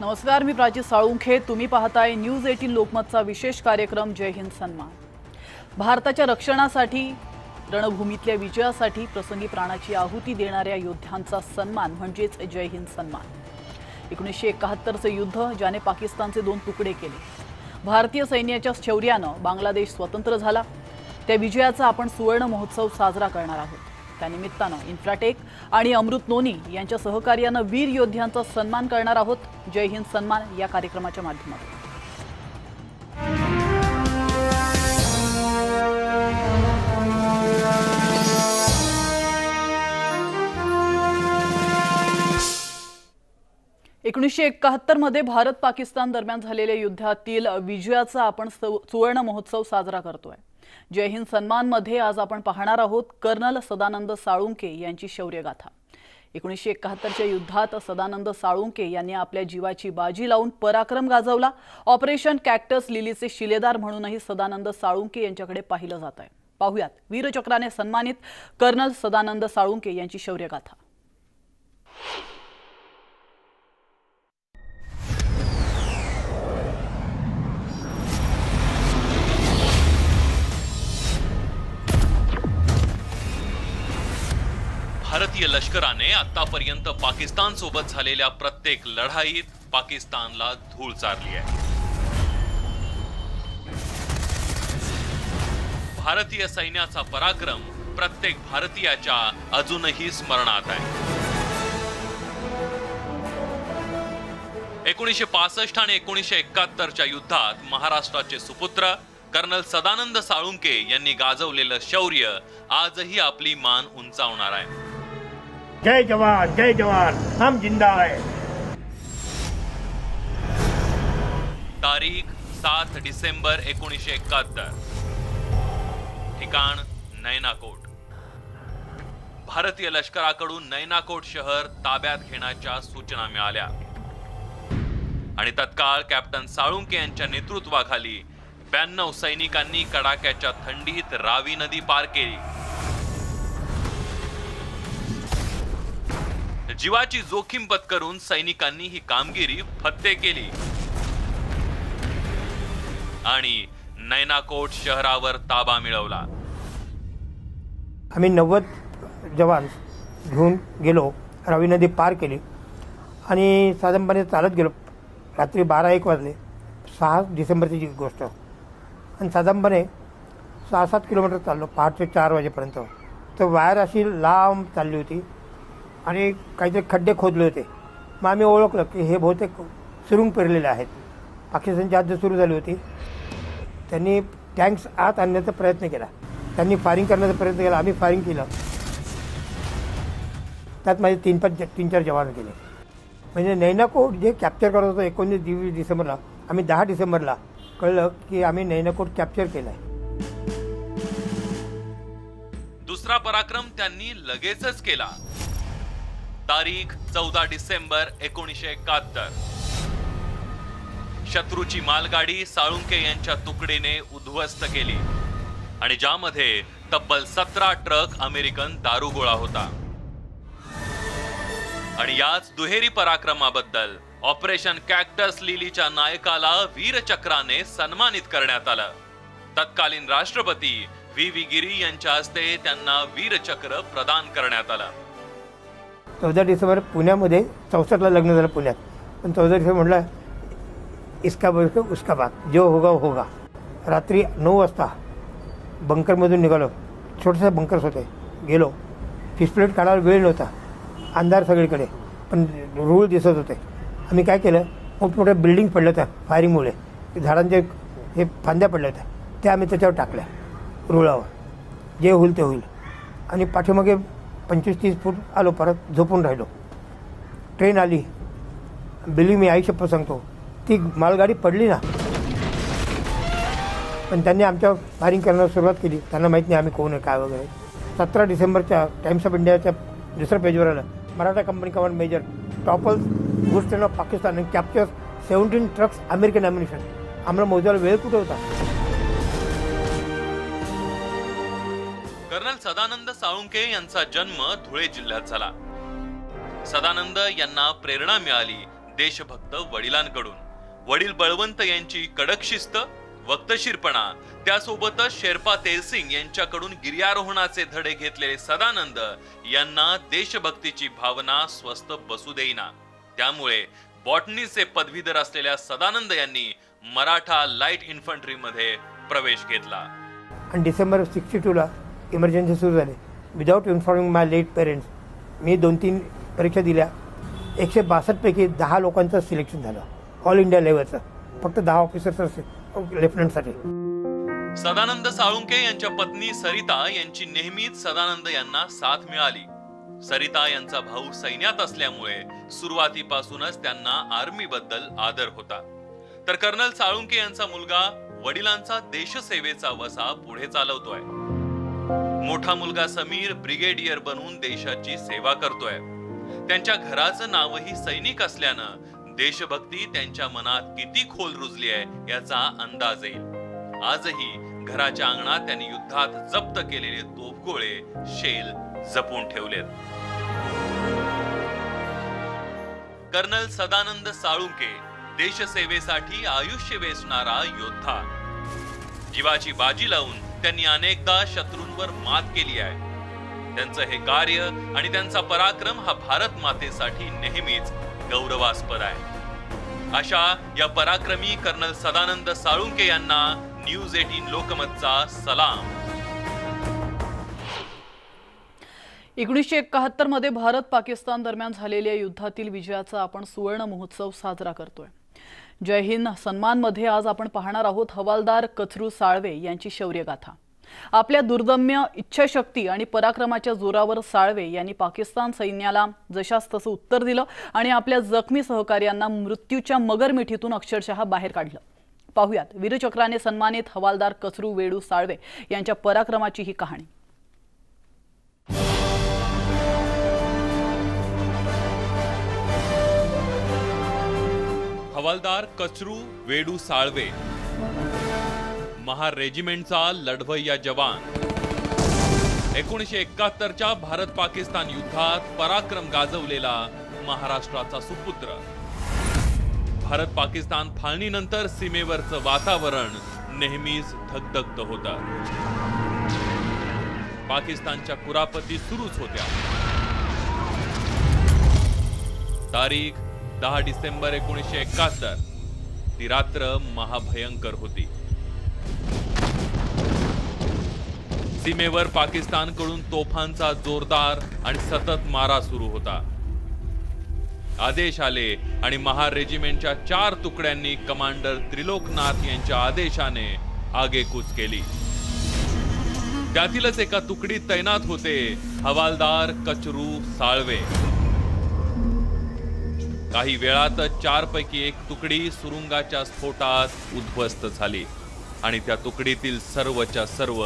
नमस्कार, मी प्राची साळुंखे. तुम्ही पाहताय न्यूज 18 लोकमतचा विशेष कार्यक्रम जय हिंद सन्मान. भारताच्या रक्षणासाठी रणभूमीतल्या विजयासाठी प्रसंगी प्राणाची आहुती देणाऱ्या योद्ध्यांचा सन्मान म्हणजेच जय हिंद सन्मान. 1971चे युद्ध ज्याने पाकिस्तानचे 2 तुकडे केले. भारतीय सैन्याच्या शौर्यानं बांगलादेश स्वतंत्र झाला. त्या विजयाचा आपण सुवर्ण महोत्सव साजरा करणार आहोत. त्यानिमित्तानं इन्फ्राटेक आणि अमृत नोनी यांच्या सहकार्यानं वीर योद्ध्यांचा सन्मान करणार आहोत. जय हिंद सन्मान या कार्यक्रमाच्या माध्यमातून. मध्ये भारत पाकिस्तान दरम्यान झालेल्या युद्धातील विजयाचा आपण सुवर्ण महोत्सव साजरा करतोय. जय हिंद सन्मान मध्ये आज आपण पाहणार आहोत कर्नल सदानंद साळुंखे यांची शौर्यगाथा. 1971च्या युद्धात सदानंद साळुंखे यांनी आपल्या जीवाची बाजी लावून पराक्रम गाजवला. ऑपरेशन कॅक्टस लिलीचे शिलेदार म्हणूनही सदानंद साळुंखे यांच्याकडे पाहिलं जात आहे. पाहुयात वीरचक्राने सन्मानित कर्नल सदानंद साळुंखे यांची शौर्यगाथा. भारतीय लष्कराने आतापर्यंत पाकिस्तान सोबत झालेल्या प्रत्येक लढाईत पाकिस्तानला धूळ चारली आहे. भारतीय सैन्याचा पराक्रम प्रत्येक भारतीयाच्या अजूनही स्मरणात आहे. 1965 आणि 1971च्या युद्धात महाराष्ट्राचे सुपुत्र कर्नल सदानंद साळुंखे यांनी गाजवलेलं शौर्य आजही आपली मान उंचावणार आहे. जय जवान हम जिंदा है. तारीख 7 डिसेंबर 1971. ठिकाण नैनाकोट. भारतीय लष्कराकडून नैनाकोट शहर ताब्यात घेण्याच्या सूचना मिळाल्या आणि तत्काळ कॅप्टन साळुंखे यांच्या नेतृत्वाखाली 92 सैनिकांनी कडाक्याच्या थंडीत रावी नदी पार केली. जीवाची जोखीम पत्करून सैनिकांनी ही कामगिरी फत्ते केली आणि नैनाकोट शहरावर ताबा मिळवला. आम्ही 90 जवान घेऊन गेलो. रावी नदी पार केली आणि साधारणपणे चालत गेलो. रात्री 12-1 वाजले. 6 डिसेंबरची गोष्ट. आणि साधारणपणे 6-7 किलोमीटर चाललो पहाटे 4 वाजेपर्यंत. तर वायर अशी लांब चालली होती आणि काहीतरी खड्डे खोदले होते. मग आम्ही ओळखलं की हे बहुतेक सुरुंग पेरलेले आहेत. पाकिस्तानची हद्द सुरू झाली होती. त्यांनी टँक्स आत आणण्याचा प्रयत्न केला. त्यांनी फायरिंग करण्याचा प्रयत्न केला. आम्ही फायरिंग केलं. त्यात माझे 3-4 जवान गेले. म्हणजे नैनाकोट जे कॅप्चर करत होतं 19-20 डिसेंबरला, आम्ही 10 डिसेंबरला कळलं की आम्ही नैनाकोट कॅप्चर केलं आहे. दुसरा पराक्रम त्यांनी लगेचच केला. तारीख 14 डिसेंबर 1971. शत्रूची मालगाडी साळुंखे यांच्या तुकडीने उद्ध्वस्त केली आणि ज्यामध्ये तब्बल 17 ट्रक अमेरिकन दारुगोळा होता. आणि याच दुहेरी पराक्रमाबद्दल ऑपरेशन कॅक्टस लिलीच्या नायकाला वीरचक्राने सन्मानित करण्यात आलं. तत्कालीन राष्ट्रपती व्ही गिरी यांच्या हस्ते त्यांना वीरचक्र प्रदान करण्यात आलं. 14 डिसेंबर पुण्यामध्ये 64ला लग्न झालं पुण्यात. पण 14 डिसेंबर म्हटलं इसका बरं उसका बात, जो होगा होगा. रात्री 9 वाजता बंकरमधून निघालो. छोटेसे बंकर्स होते. गेलो. फिशप्लेट काढायला वेळ नव्हता. अंधार सगळीकडे. पण रूळ दिसत होते. आम्ही काय केलं, मोठमोठ्या बिल्डिंग पडल्या होत्या फायरिंगमुळे. झाडांचे हे फांद्या पडल्या होत्या. त्या आम्ही त्याच्यावर टाकल्या रुळावर. जे होईल ते होईल. आणि पाठीमागे 25-30 फूट आलो. परत झोपून राहिलो. ट्रेन आली. बिलिंग मी आई शपथ सांगतो ती मालगाडी पडली ना. पण त्यांनी आमच्या फायरिंग करण्यास सुरुवात केली. त्यांना माहीत नाही आम्ही कोण आहे काय वगैरे. 17 डिसेंबरच्या टाइम्स ऑफ इंडियाच्या दुसऱ्या पेजवर आलं, Maratha company command major topples goods train of Pakistan and captures 17 trucks American ammunition. आम्हाला मोजायला वेळ कुठे होता. कर्नल सदानंद साळुंखे यांचा जन्म धुळे जिल्ह्यात झाला. सदानंद यांना प्रेरणा मिळाली देशभक्त वडिलांकडून. वडील बळवंत यांची कडक शिस्त, वक्तशीरपणा, त्यासोबतच शेर्पा तेलसिंग यांच्याकडून गिर्यारोहणाचे धडे घेतलेले सदानंद यांना देशभक्तीची भावना स्वस्थ बसू देईना. त्यामुळे बॉटनीचे पदवीधर असलेल्या सदानंद यांनी मराठा लाईट इन्फंट्री मध्ये प्रवेश घेतला. आणि डिसेंबर 62ला इमर्जन्सी सुरू झाली. विदाऊट इन्फॉर्मिंग माय लेट पेरेंट्स मी 2-3 परीक्षा दिल्या. 162 पैकी 10 लोकांचं सिलेक्शन झालं ऑल इंडिया लेवलचं. फक्त 10 ऑफिसर्स लेफ्टनंटसाठी. सदानंद साळुंके यांच्या पत्नी सरिता यांची नेहमीच सदानंद यांना साथ मिळाली. सरिता यांचा भाऊ सैन्यात असल्यामुळे सुरुवातीपासूनच त्यांना आर्मी बद्दल आदर होता. तर कर्नल साळुंके यांचा मुलगा वडिलांचा देशसेवेचा वसा पुढे चालवतोय. मोठा मुलगा समीर ब्रिगेडियर बनून देशाची सेवा करतोय. त्यांच्या घराचं नावही सैनिक असल्यानं देशभक्ती त्यांच्या मनात किती खोल रुजली आहे याचा अंदाज येईल. आजही घराच्या अंगणात त्यांनी युद्धात जप्त केलेले तोफगोळे, शेल जपून ठेवलेत. कर्नल सदानंद साळुंके देशसेवेसाठी आयुष्य वेचणारा योद्धा. जीवाची बाजी लावून त्यांनी अनेकदा शत्रूंवर मात केली आहे. त्यांचं हे कार्य आणि त्यांचा पराक्रम हा भारत मातेसाठी नेहमीच गौरवास्पद आहे. अशा या पराक्रमी कर्नल सदानंद साळुंके यांना न्यूज 18 लोकमतचा सलाम. 1971 मध्ये भारत पाकिस्तान दरम्यान झालेल्या युद्धातील विजयाचा आपण सुवर्ण महोत्सव साजरा करतोय. जय हिंद सन्मान मध्ये आज आपण पाहणार आहोत हवालदार कचरू साळवे यांची शौर्यगाथा. आपल्या दुर्दम्य इच्छाशक्ती आणि पराक्रमाच्या जोरावर साळवे यांनी पाकिस्तान सैन्याला जशास तसं उत्तर दिलं आणि आपल्या जखमी सहकार्यांना मृत्यूच्या मगरमिठीतून अक्षरशः बाहेर काढलं. पाहुयात वीरचक्राने सन्मानित हवालदार कचरू वेडू साळवे यांच्या पराक्रमाची ही कहाणी. हवालदार कचरू वेडू साळवे, महार रेजिमेंटचा लढवय्या जवान. 1971च्या भारत पाकिस्तान युद्धात पराक्रम गाजवलेला महाराष्ट्राचा सुपुत्र. भारत पाकिस्तान फाळणीनंतर सीमेवरचं वातावरण नेहमीच धगधगत होतं. पाकिस्तानच्या कुरापती सुरूच होत्या. तारीख 10 डिसेंबर 1971. ती रात्र महाभयंकर होती. सीमेवर पाकिस्तानकडून तोफांचा जोरदार आणि सतत मारा सुरू होता. आदेश आले आणि महार रेजिमेंटच्या 4 तुकड्यांनी कमांडर त्रिलोकनाथ यांच्या आदेशाने आगेकूच केली. त्यातीलच एका तुकडीत तैनात होते हवालदार कचरू साळवे. काही वेळातच 4 पैकी 1 तुकडी सुरुंगाच्या स्फोटात उद्ध्वस्त झाली आणि त्या तुकडीतील सर्वच्या सर्व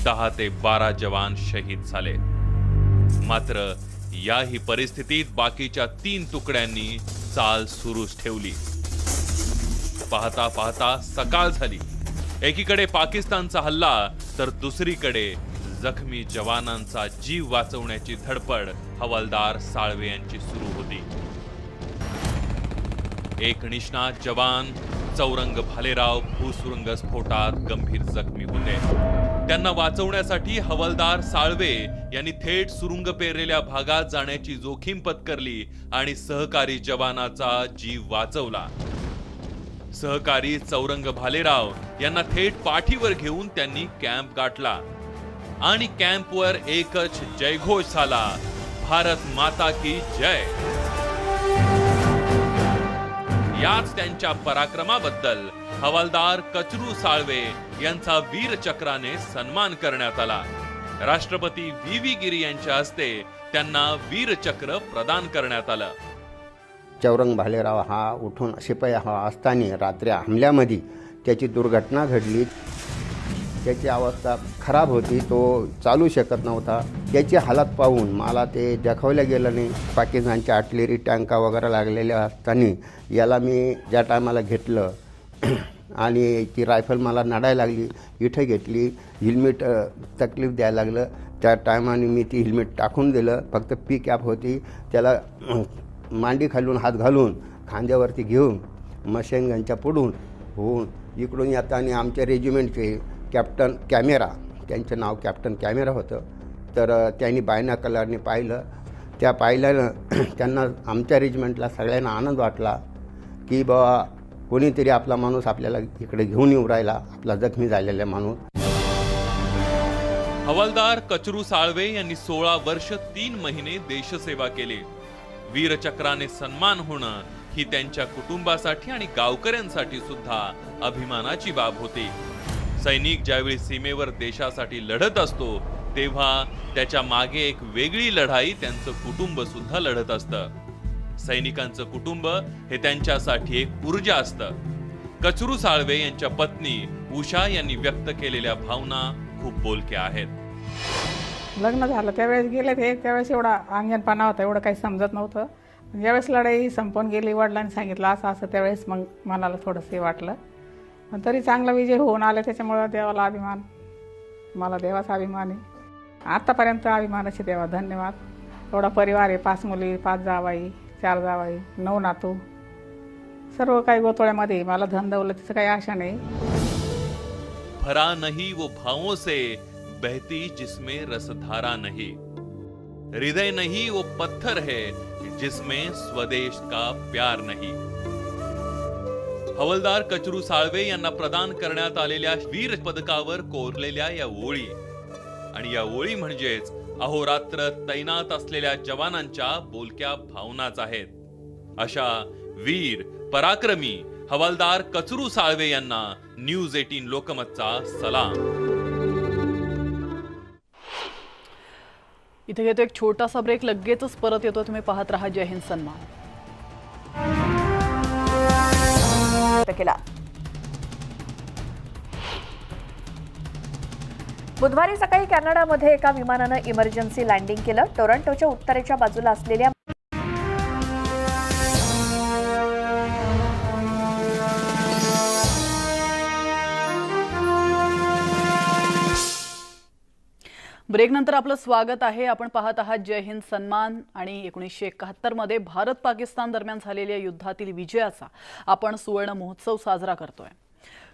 10 ते 12 जवान शहीद झाले. मात्र याही परिस्थितीत बाकीच्या 3 तुकड्यांनी चाल सुरूच ठेवली. पाहता पाहता सकाळ झाली. एकीकडे पाकिस्तानचा हल्ला तर दुसरीकडे जखमी जवानांचा जीव वाचवण्याची धडपड हवालदार साळवे यांची सुरू होती. एक निष्णात जवान चौरंग भालेराव भूसुरुंग स्फोटात गंभीर जखमी होते. त्यांना वाचवण्यासाठी हवालदार साळवे यांनी थेट सुरुंग पेरलेल्या भागात जाण्याची जोखीम पत्करली आणि सहकारी जवानाचा जीव वाचवला. सहकारी चौरंग भालेराव यांना थेट पाठीवर घेऊन त्यांनी कॅम्प गाठला आणि कॅम्पवर एकच जयघोष झाला, भारत माता की जय. याच त्यांच्या पराक्रमाबद्दल हवालदार कचरू साळवे यांचा वीरचक्राने सन्मान करण्यात आला. राष्ट्रपती व्ही गिरी यांच्या हस्ते त्यांना वीरचक्र प्रदान करण्यात आलं. चौरंग भालेराव हा उठून शिपाई हा असताना रात्री हमल्यामध्ये त्याची दुर्घटना घडली. त्याची अवस्था खराब होती, तो चालू शकत नव्हता. त्याची हालत पाहून मला ते दाखवलं गेलं नाही. पाकिस्तानच्या आर्टिलरी टँका वगैरे लागलेल्या असताना याला मी ज्या टायमाला घेतलं आणि ती रायफल मला नडायला लागली, इथं घेतली, हेल्मेट तकलीफ द्यायला लागलं. त्या टायमाने मी ती हेल्मेट टाकून दिलं. फक्त पी कॅप होती, त्याला मांडी खालून हात घालून खांद्यावरती घेऊन मशीन गनच्या पुढून होऊन इकडून येताना आमच्या रेजिमेंटचे कॅप्टन कॅमेरा, त्यांचं नाव कॅप्टन कॅमेरा होतं, तर त्यांनी बायनाकलरने पाहिलं. त्या पाहिल्यानं त्यांना आमच्या रेजिमेंटला सगळ्यांना आनंद वाटला की बाबा कोणीतरी आपला माणूस आपल्याला इकडे घेऊन येऊ राहिला, आपला जखमी झालेला माणूस. हवालदार कचरू साळवे यांनी 16 वर्ष 3 महिने देशसेवा केली. वीरचक्राने सन्मान होणं ही त्यांच्या कुटुंबासाठी आणि गावकऱ्यांसाठी सुद्धा अभिमानाची बाब होती. सैनिक ज्यावेळी सीमेवर देशासाठी लढत असतो तेव्हा त्याच्या मागे एक वेगळी लढाई त्यांचं कुटुंब सुद्धा लढत असतं. सैनिकांचं कुटुंब हे त्यांच्यासाठी एक ऊर्जा असतं. कचरू साळवे यांच्या पत्नी उषा यांनी व्यक्त केलेल्या भावना खूप बोलक्या आहेत. लग्न झालं त्यावेळेस गेले ते, त्यावेळेस एवढा अंगणपणा होता, एवढं काही समजत नव्हतं. ज्यावेळेस लढाई संपून गेली, वडिलांनी सांगितलं असं असं, त्यावेळेस मग मनाला थोडंसं वाटलं. पण तरी चांगला विजय होऊन आले, त्याच्यामुळं देवाला अभिमान, मला देवाचा अभिमान आहे. आत्तापर्यंत अभिमानाचे देवा धन्यवाद. एवढा परिवार आहे, 5 मुली, 5 जावाई, 4 जावाई, 9 नातू, सर्व काही गोतोळ्यामध्ये. मला धन दौलतीचं काही आशा नाही. भरा नहीं वो भावों से बहती जिसमें रसधारा नहीं, हृदय नहीं वो पत्थर है जिसमें स्वदेश का प्यार नहीं. हवालदार कचरू साळवे यांना प्रदान करण्यात आलेल्या वीर पदकावर कोरलेल्या या ओळी, आणि या ओळी म्हणजेच अहोरात्र तैनात असलेल्या जवानांच्या बोलक्या भावनाच आहेत. अशा वीर पराक्रमी हवालदार कचरू साळवे यांना न्यूज 18 लोकमतचा सलाम. इथे घेतो एक छोटासा ब्रेक, लगेचच परत येतो. तुम्ही पाहत राहा जय हिंद सन्मान. केला. बुधवारी सकाळी कॅनडामध्ये एका विमानानं इमर्जन्सी लँडिंग केलं. टोरंटोच्या उत्तरेच्या बाजूला असलेल्या ब्रेकनंतर आपलं स्वागत आहे. आपण पाहत आहात जय हिंद सन्मान. आणि 1971 मध्ये भारत पाकिस्तान दरम्यान झालेल्या युद्धातील विजयाचा आपण सुवर्ण महोत्सव साजरा करतोय.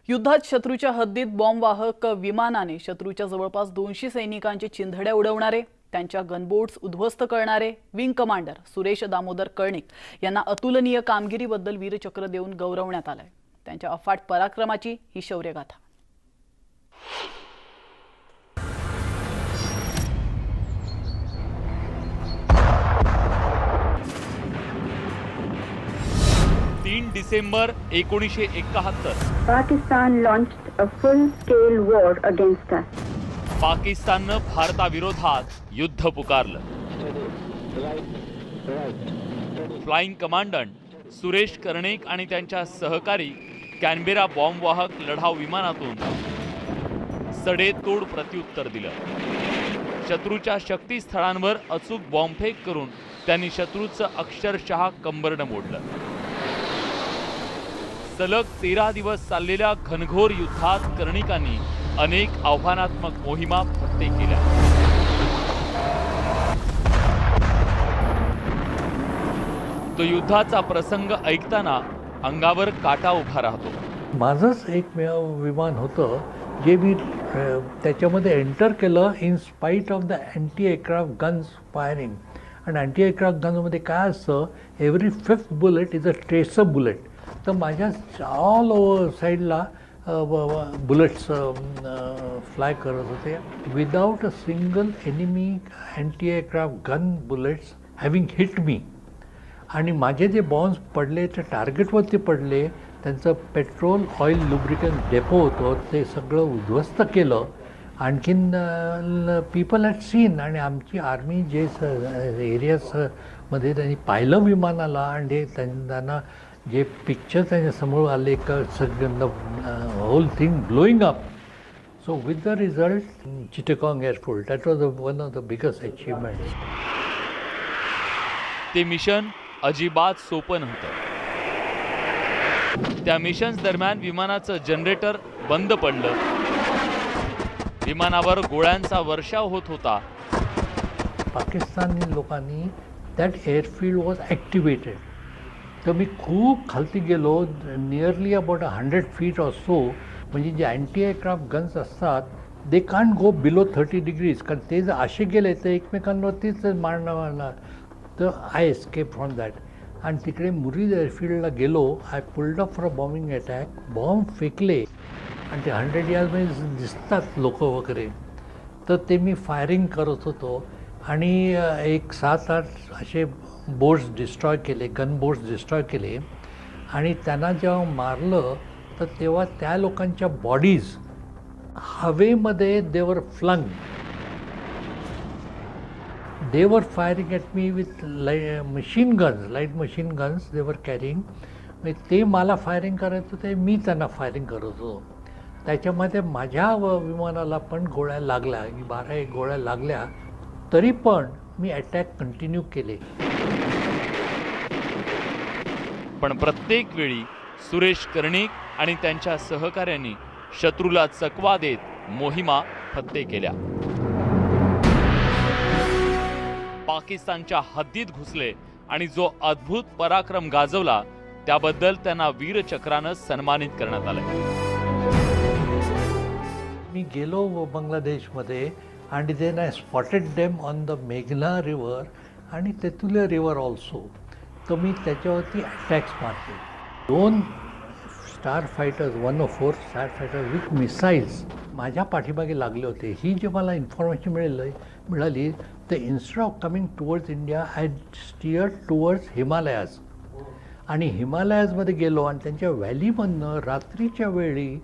युद्धात शत्रूच्या हद्दीत बॉम्बवाहक विमानाने शत्रूच्या जवळपास 200 सैनिकांचे चिंधड्या उडवणारे, त्यांच्या गनबोट्स उद्ध्वस्त करणारे विंग कमांडर सुरेश दामोदर कर्णिक यांना अतुलनीय कामगिरीबद्दल वीरचक्र देऊन गौरवण्यात आलंय. त्यांच्या अफाट पराक्रमाची ही शौर्यगाथा. December 1971 Pakistan launched a full-scale war against us. पाकिस्ताननं भारताविरोधात युद्ध पुकारलं. फ्लाइंग कमांडंट सुरेश कर्णिक आणि त्यांच्या सहकारी कॅनबेरा बॉम्बवाहक लढाऊ विमानातून सडेतोड प्रत्युत्तर दिलं. शत्रूच्या शक्तीस्थळांवर अचूक बॉम्बफेक करून त्यांनी शत्रूचं अक्षरशः कंबरडं मोडलं. सलग 13 दिवस चाललेल्या घनघोर युद्धात कर्णिकांनी अनेक आव्हानात्मक मोहिमा फत्ते केल्या. तो युद्धाचा प्रसंग ऐकताना अंगावर काटा उभा राहतो. माझंच एकमेव विमान होतं जे मी त्याच्यामध्ये एंटर केलं in spite of the anti aircraft guns firing. आणि अँटी एअरक्राफ्ट गन्समध्ये काय असतं, एव्हरी 5th bullet is a tracer bullet. तर माझ्या ऑल ओव्हर साईडला बुलेट्स फ्लाय करत होते without a single enemy anti aircraft gun bullets having hit me. आणि माझे जे बॉम्ब्स पडले ते टार्गेटवरती पडले. त्यांचं पेट्रोल ऑइल लुब्रिकंट डेपो होतं ते सगळं उद्ध्वस्त केलं. आणखीन पीपल हॅड सीन, आणि आमची आर्मी जे एरियाजमध्ये त्यांनी पाहिलं विमानाला, आणि त्यांना जे पिक्चर त्यांच्यासमोर आले का सगळं whole thing blowing up. So with the result Chittagong airport that was one of the biggest achievements. ते मिशन अजिबात सोपं नव्हतं. त्या मिशन्स दरम्यान विमानाचं जनरेटर बंद पडलं. विमानावर गोळ्यांचा वर्षाव होत होता. पाकिस्तानी लोकांनी दॅट एअरफील्ड वॉज ॲक्टिवेटेड. तर मी खूप खालती गेलो, nearly about 100 feet or so. म्हणजे जे अँटी एअरक्राफ्ट गन्स असतात they can't go below 30 degrees, कारण ते जर असे गेले तर एकमेकांवरतीच मारणार. तर आय एस्केप फ्रॉम दॅट. आणि तिकडे मुरीद एअरफील्डला गेलो. I pulled up for a bombing attack. Bomb फेकले आणि ते 100 yardsमध्ये दिसतात लोक वगैरे. तर ते मी फायरिंग करत होतो आणि एक 7-8 असे बोट्स डिस्ट्रॉय केले, गन बोट्स डिस्ट्रॉय केले. आणि त्यांना जेव्हा मारलं तर तेव्हा त्या लोकांच्या बॉडीज हवेमध्ये देवर flung. they were firing at me with machine guns, light machine guns they were carrying. ते मला फायरिंग करत होते, मी त्यांना फायरिंग करत होतो. त्याच्यामध्ये माझ्या विमानाला पण गोळ्या लागल्या, 12 गोळ्या लागल्या. तरी पण मी अटॅक कंटिन्यू केले. पण प्रत्येक वेळी सुरेश कर्णिक आणि त्यांच्या सहकाऱ्यांनी शत्रूला चकवा देत मोहिमा फत्ते केल्या. पाकिस्तानच्या हद्दीत घुसले आणि जो अद्भुत पराक्रम गाजवला त्याबद्दल त्यांना वीरचक्रानं सन्मानित करण्यात आले. मी गेलो बांगलादेशमध्ये आणि then I spotted them on the मेघना रिव्हर आणि तेतुलिया रिव्हर ऑल्सो. तर मी त्याच्यावरती अटॅक्स मारले. 2 star fighters 104 star fighter with missiles माझ्या पाठीमागे लागले होते. ही जे मला इन्फॉर्मेशन मिळाली तर instead of coming towards India I steered towards Himalayas. आणि हिमालयाजमध्ये गेलो आणि त्यांच्या व्हॅलीमधनं रात्रीच्या वेळी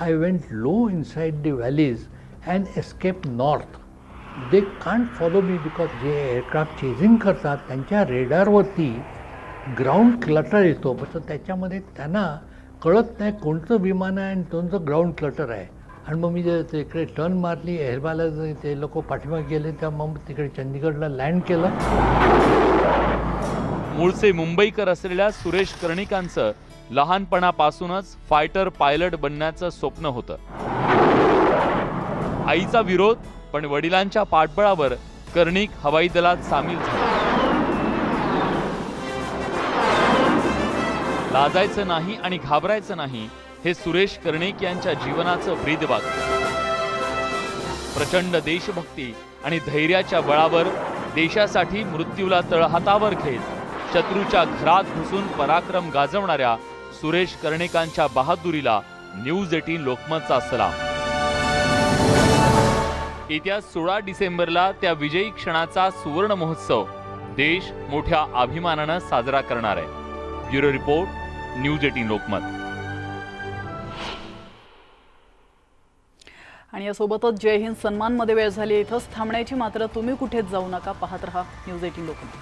I went low inside the valleys and escape north. They can't follow me because जे एअरक्राफ्ट चेझिंग करतात त्यांच्या रेडारवरती ग्राउंड क्लटर येतो. तर त्याच्यामध्ये त्यांना कळत नाही कोणतं विमान आहे आणि कोणतं ग्राउंड क्लटर आहे. आणि मग मी जे तिकडे टर्न मारली, हिमालयाला ते लोक पाठीमागे गेले, तेव्हा मग तिकडे चंदीगडला लँड केलं. मूळचे मुंबईकर असलेल्या सुरेश कर्णिकांचं लहानपणापासूनच फायटर पायलट बनण्याचं स्वप्न होतं. आईचा विरोध, पण वडिलांच्या पाठबळावर कर्णिक हवाई दलात सामील झाले. लाजायचं नाही आणि घाबरायचं नाही हे सुरेश कर्णिक यांच्या जीवनाचं ब्रीदवाक्य. प्रचंड देशभक्ती आणि धैर्याच्या बळावर देशासाठी मृत्यूला तळहातावर घेत शत्रूच्या घरात घुसून पराक्रम गाजवणाऱ्या सुरेश कर्णिकांच्या बहादुरीला न्यूज 18 लोकमतचा सलाम. येत्या 16 डिसेंबरला त्या विजयी क्षणाचा सुवर्ण महोत्सव देश मोठ्या अभिमानानं साजरा करणार आहे. Bureau report, news 18 Lokmat. आणि यासोबतच जय हिंद सन्मानमध्ये वेळ झाली. इथंच थांबण्याची, मात्र तुम्ही कुठेच जाऊ नका. पाहत रहा न्यूज 18 लोकमत.